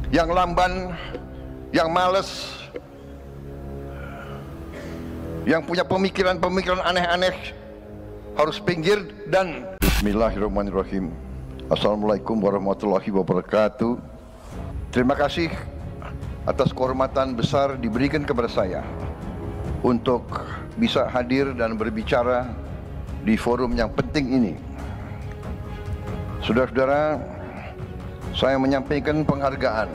yang lamban, yang males, yang punya pemikiran-pemikiran aneh-aneh harus pinggir. Dan Bismillahirrahmanirrahim. Assalamualaikum warahmatullahi wabarakatuh. Terima kasih atas kehormatan besar diberikan kepada saya untuk bisa hadir dan berbicara di forum yang penting ini. Saudara-saudara, saya menyampaikan penghargaan,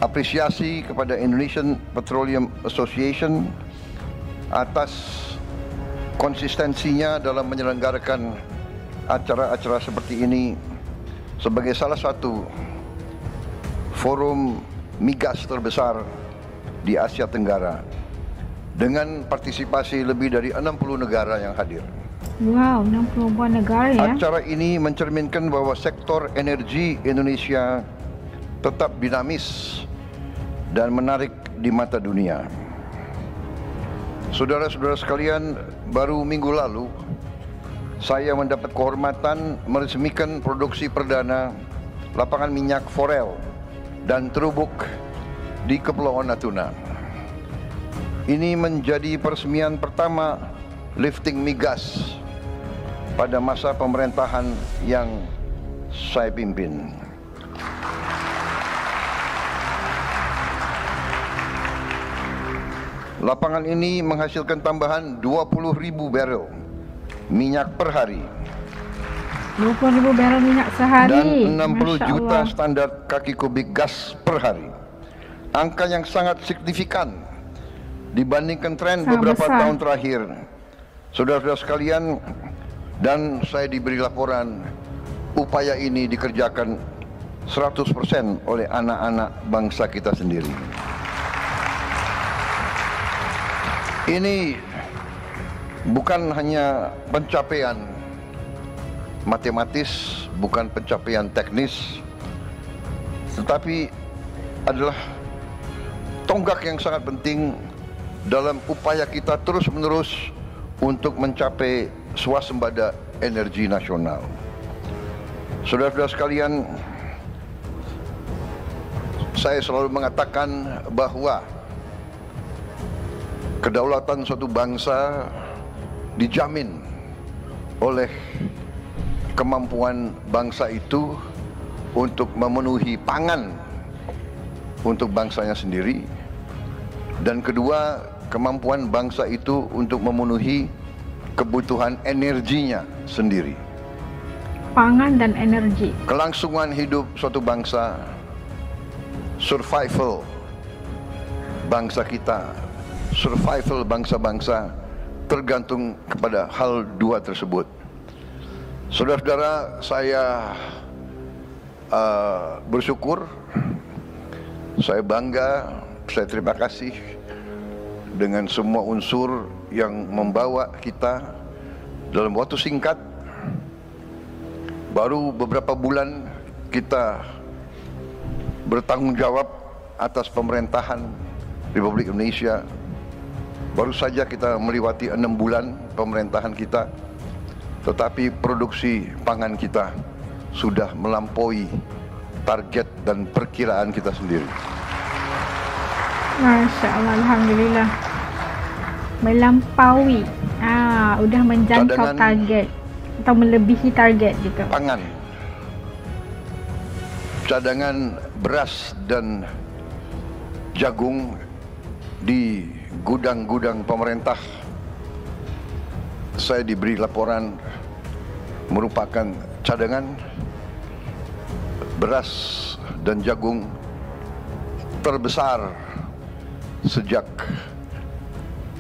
apresiasi kepada Indonesian Petroleum Association atas konsistensinya dalam menyelenggarakan acara-acara seperti ini sebagai salah satu forum migas terbesar di Asia Tenggara dengan partisipasi lebih dari 60 negara yang hadir. Wow, 60 buah negara ya. Acara ini mencerminkan bahwa sektor energi Indonesia tetap dinamis dan menarik di mata dunia. Saudara-saudara sekalian, baru minggu lalu saya mendapat kehormatan meresmikan produksi perdana lapangan minyak Forel dan Terubuk di Kepulauan Natuna. Ini menjadi peresmian pertama lifting migas pada masa pemerintahan yang saya pimpin. Lapangan ini menghasilkan tambahan 20.000 barrel minyak per hari 20.000 barrel minyak sehari dan 60 juta standar kaki kubik gas per hari. Angka yang sangat signifikan dibandingkan tren beberapa tahun terakhir. Saudara-saudara sekalian, dan saya diberi laporan upaya ini dikerjakan 100% oleh anak-anak bangsa kita sendiri. Ini bukan hanya pencapaian matematis, bukan pencapaian teknis, tetapi adalah tonggak yang sangat penting dalam upaya kita terus-menerus untuk mencapai swasembada energi nasional. Saudara-saudara sekalian, saya selalu mengatakan bahwa kedaulatan suatu bangsa dijamin oleh kemampuan bangsa itu untuk memenuhi pangan untuk bangsanya sendiri, dan kedua, kemampuan bangsa itu untuk memenuhi kebutuhan energinya sendiri. Pangan dan energi. Kelangsungan hidup suatu bangsa, survival bangsa kita, survival bangsa-bangsa tergantung kepada hal dua tersebut. Saudara-saudara, saya bersyukur, saya bangga, saya terima kasih dengan semua unsur yang membawa kita dalam waktu singkat. Baru beberapa bulan kita bertanggung jawab atas pemerintahan Republik Indonesia. Baru saja kita melewati 6 bulan pemerintahan kita, tetapi produksi pangan kita sudah melampaui target dan perkiraan kita sendiri. Masya Allah, Alhamdulillah. Melampaui, udah menjangkau target atau melebihi target juga. Pangan, cadangan beras dan jagung di gudang-gudang pemerintah, saya diberi laporan merupakan cadangan beras dan jagung terbesar sejak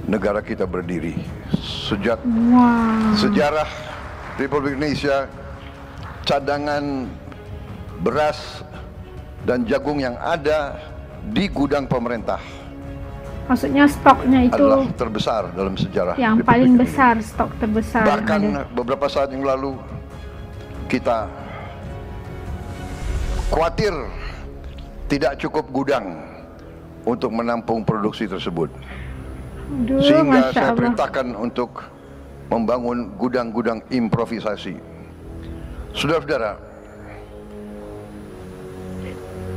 negara kita berdiri, sejak sejarah Republik Indonesia. Cadangan beras dan jagung yang ada di gudang pemerintah, maksudnya stoknya itu adalah terbesar dalam sejarah yang Republik paling ini. besar, stok terbesar. Bahkan beberapa saat yang lalu kita khawatir tidak cukup gudang untuk menampung produksi tersebut. Aduh, Sehingga Masya saya Allah. perintahkan untuk membangun gudang-gudang improvisasi. Saudara-saudara,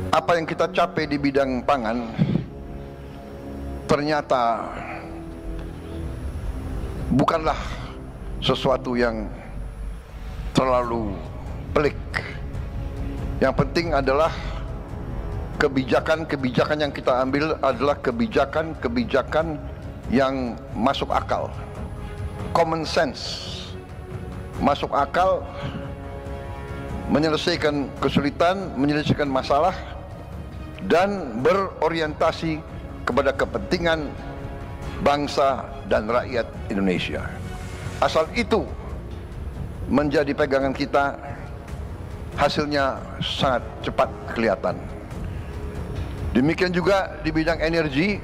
apa yang kita capai di bidang pangan ternyata bukanlah sesuatu yang terlalu pelik. Yang penting adalah kebijakan-kebijakan yang kita ambil adalah kebijakan-kebijakan yang masuk akal, common sense, masuk akal, menyelesaikan kesulitan, menyelesaikan masalah, dan berorientasi kepada kepentingan bangsa dan rakyat Indonesia. Asal itu menjadi pegangan kita, hasilnya sangat cepat kelihatan. Demikian juga di bidang energi,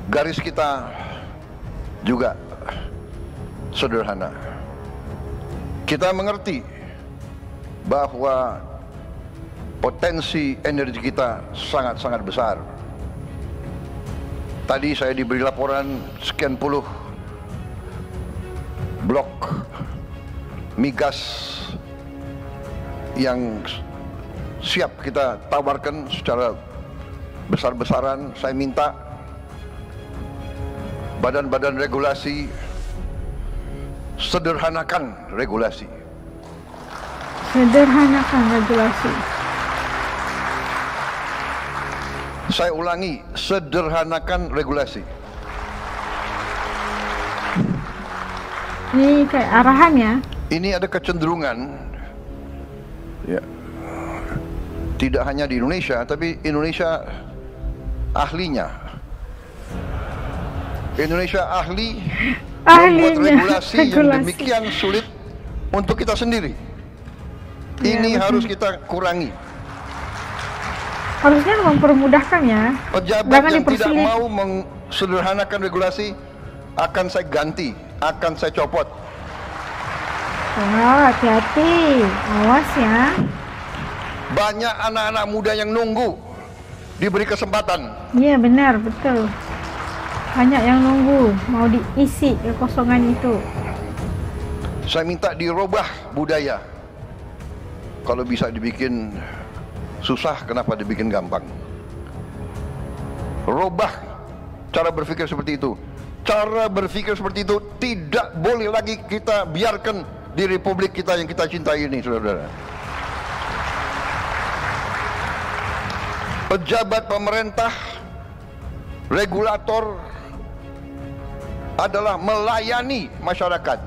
garis kita juga sederhana. Kita mengerti bahwa potensi energi kita sangat-sangat besar. Tadi saya diberi laporan sekian puluh blok migas yang siap kita tawarkan secara besar-besaran. Saya minta badan-badan regulasi sederhanakan regulasi. Sederhanakan regulasi. Saya ulangi, sederhanakan regulasi. Ini kayak arahan ya? Ini ada kecenderungan, ya, tidak hanya di Indonesia, tapi Indonesia ahlinya. Indonesia ahli membuat regulasi yang demikian sulit untuk kita sendiri. Ini harus kita kurangi. Harusnya mempermudahkan ya. Pejabat yang tidak mau mensederhanakan regulasi akan saya ganti, akan saya copot. Oh, hati-hati, awas ya. Banyak anak-anak muda yang nunggu diberi kesempatan. Iya benar, betul. Banyak yang nunggu mau diisi kekosongan itu. Saya minta dirubah budaya. Kalau bisa dibikin susah, kenapa dibikin gampang? Rubah cara berpikir seperti itu. Cara berpikir seperti itu tidak boleh lagi kita biarkan di republik kita yang kita cintai ini, saudara-saudara. Pejabat pemerintah, regulator adalah melayani masyarakat,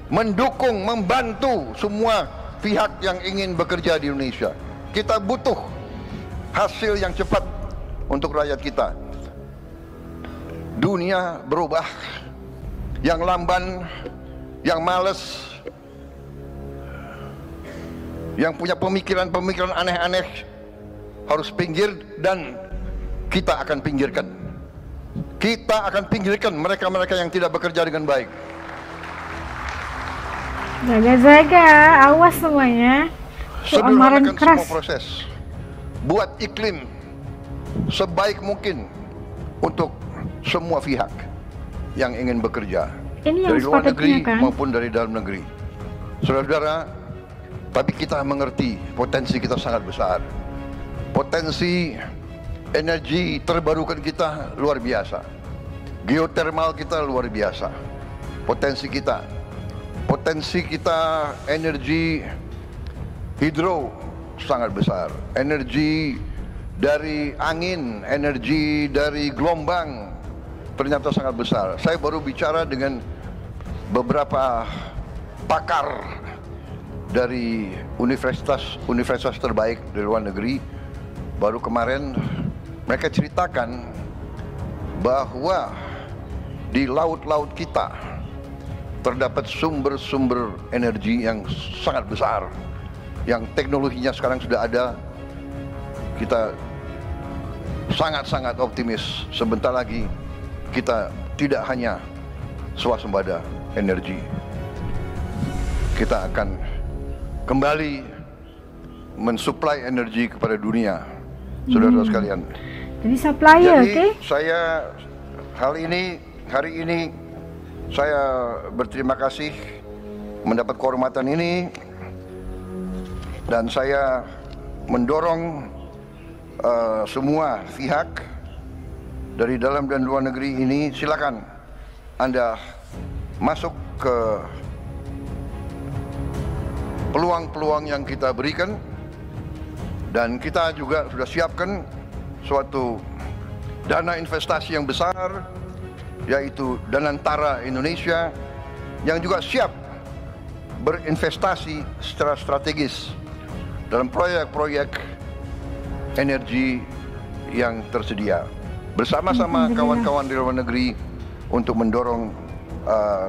mendukung, membantu semua pihak yang ingin bekerja di Indonesia. Kita butuh hasil yang cepat untuk rakyat kita. Dunia berubah, yang lamban, yang malas, yang punya pemikiran-pemikiran aneh-aneh harus pinggir, dan kita akan pinggirkan. Kita akan pinggirkan mereka-mereka yang tidak bekerja dengan baik. Jaga-jaga, awas semuanya. Sederhanakan semua proses. Buat iklim sebaik mungkin untuk semua pihak yang ingin bekerja, dari luar negeri maupun dari dalam negeri. Saudara-saudara, tapi kita mengerti potensi kita sangat besar. Potensi energi terbarukan kita luar biasa. Geotermal kita luar biasa. Potensi kita energi hidro sangat besar. Energi dari angin, energi dari gelombang ternyata sangat besar. Saya baru bicara dengan beberapa pakar dari universitas terbaik di luar negeri. Baru kemarin mereka ceritakan bahwa di laut-laut kita terdapat sumber-sumber energi yang sangat besar, yang teknologinya sekarang sudah ada. Kita sangat-sangat optimis sebentar lagi kita tidak hanya swasembada energi, kita akan kembali mensuplai energi kepada dunia, saudara-saudara sekalian. Jadi supplier, oke? Saya hari ini saya berterima kasih mendapat kehormatan ini, dan saya mendorong semua pihak dari dalam dan luar negeri ini, silakan Anda masuk ke peluang-peluang yang kita berikan, dan kita juga sudah siapkan suatu dana investasi yang besar, yaitu Danantara Indonesia, yang juga siap berinvestasi secara strategis dalam proyek-proyek energi yang tersedia bersama-sama kawan-kawan di luar negeri untuk mendorong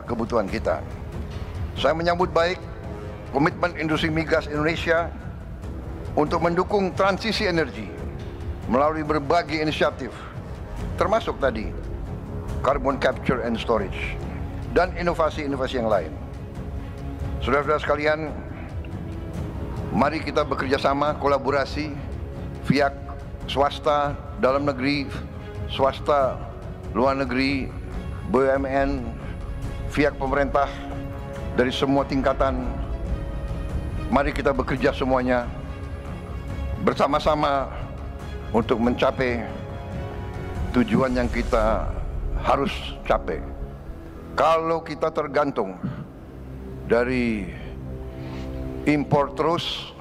kebutuhan kita. Saya menyambut baik komitmen industri migas Indonesia untuk mendukung transisi energi melalui berbagai inisiatif, termasuk tadi carbon capture and storage dan inovasi-inovasi yang lain. Saudara-saudara sekalian, mari kita bekerja sama, kolaborasi pihak swasta dalam negeri, swasta luar negeri, BUMN, pihak pemerintah dari semua tingkatan. Mari kita bekerja semuanya bersama-sama untuk mencapai tujuan yang kita harus capai. Kalau kita tergantung dari impor terus,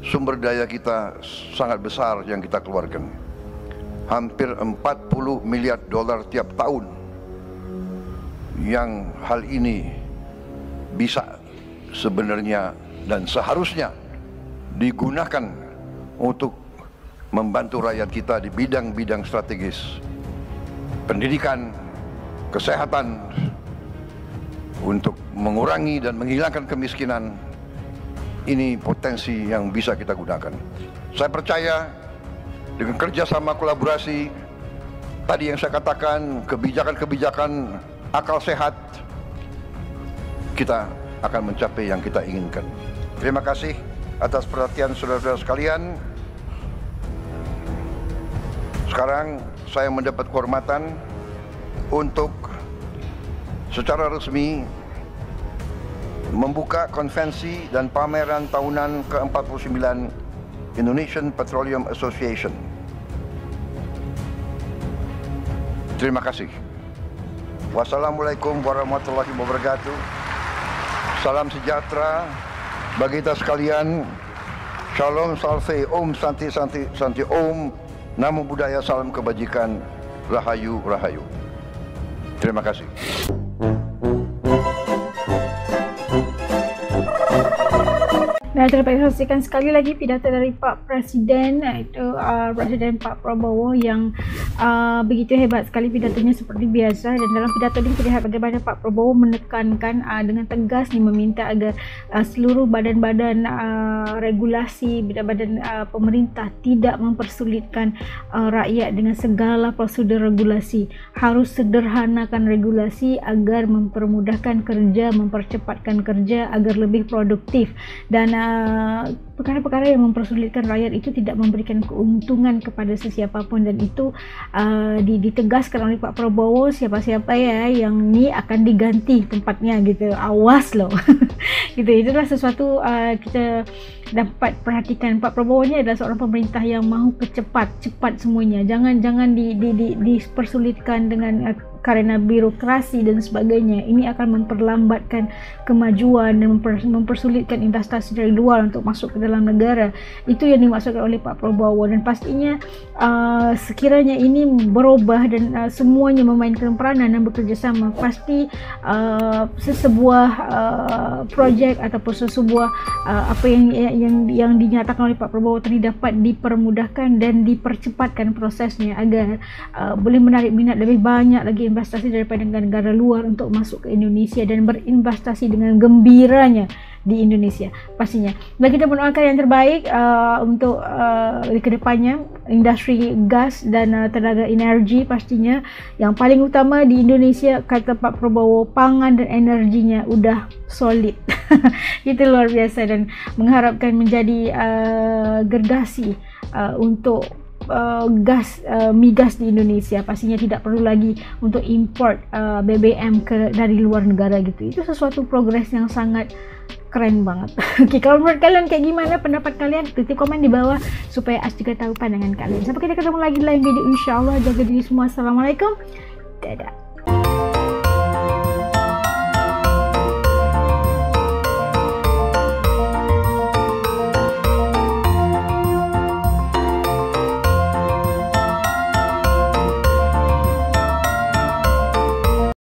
sumber daya kita sangat besar yang kita keluarkan. Hampir 40 miliar dolar tiap tahun, yang hal ini bisa sebenarnya dan seharusnya digunakan untuk membantu rakyat kita di bidang-bidang strategis, pendidikan, kesehatan, untuk mengurangi dan menghilangkan kemiskinan. Ini potensi yang bisa kita gunakan. Saya percaya dengan kerjasama kolaborasi tadi yang saya katakan, kebijakan-kebijakan akal sehat, kita akan mencapai yang kita inginkan. Terima kasih atas perhatian saudara-saudara sekalian. Sekarang saya mendapat kehormatan untuk secara resmi membuka konvensi dan pameran tahunan ke-49 Indonesian Petroleum Association. Terima kasih. Wassalamualaikum warahmatullahi wabarakatuh. Salam sejahtera bagi kita sekalian. Shalom, salve, om, santi, santi, santi, om. Namo Buddhaya, salam kebajikan. Rahayu, rahayu. Terima kasih. Nah, dapat saksikan sekali lagi pidato dari Pak Presiden, iaitu Presiden Pak Prabowo yang begitu hebat sekali pidatonya seperti biasa. Dan dalam pidato ini terlihat bagaimana Pak Prabowo menekankan dengan tegas meminta agar seluruh badan-badan regulasi, badan-badan pemerintah tidak mempersulitkan rakyat dengan segala prosedur regulasi. Harus sederhanakan regulasi agar mempermudahkan kerja, mempercepatkan kerja agar lebih produktif, dan perkara-perkara yang mempersulitkan rakyat itu tidak memberikan keuntungan kepada sesiapapun. Dan itu ditegaskan oleh Pak Prabowo, siapa-siapa ya yang ini akan diganti tempatnya gitu, awas loh. Gitu. Itulah sesuatu kita dapat perhatikan. Pak Prabowo ini adalah seorang pemerintah yang mahu cepat semuanya, jangan dipersulitkan dengan karena birokrasi dan sebagainya. Ini akan memperlambatkan kemajuan dan mempersulitkan investasi dari luar untuk masuk ke dalam negara. Itu yang dimaksudkan oleh Pak Prabowo. Dan pastinya sekiranya ini berubah dan semuanya memainkan peranan dan bekerja sama, pasti sebuah projek ataupun sebuah apa yang dinyatakan oleh Pak Prabowo tadi dapat dipermudahkan dan dipercepatkan prosesnya agar boleh menarik minat lebih banyak lagi investasi daripada negara luar untuk masuk ke Indonesia dan berinvestasi dengan gembiranya di Indonesia pastinya. Dan kita mendoakan yang terbaik untuk di kedepannya industri gas dan tenaga energi pastinya. Yang paling utama di Indonesia, kata Pak Prabowo, pangan dan energinya udah solid. Itu luar biasa, dan mengharapkan menjadi gergasi untuk migas di Indonesia. Pastinya tidak perlu lagi untuk import BBM dari luar negara gitu. Itu sesuatu progres yang sangat keren banget. Oke, kalau menurut kalian kayak gimana pendapat kalian, tulis komen di bawah supaya As juga tahu pandangan kalian. Sampai kita ketemu lagi di lain video, insyaallah. Jaga diri semua. Assalamualaikum, dadah.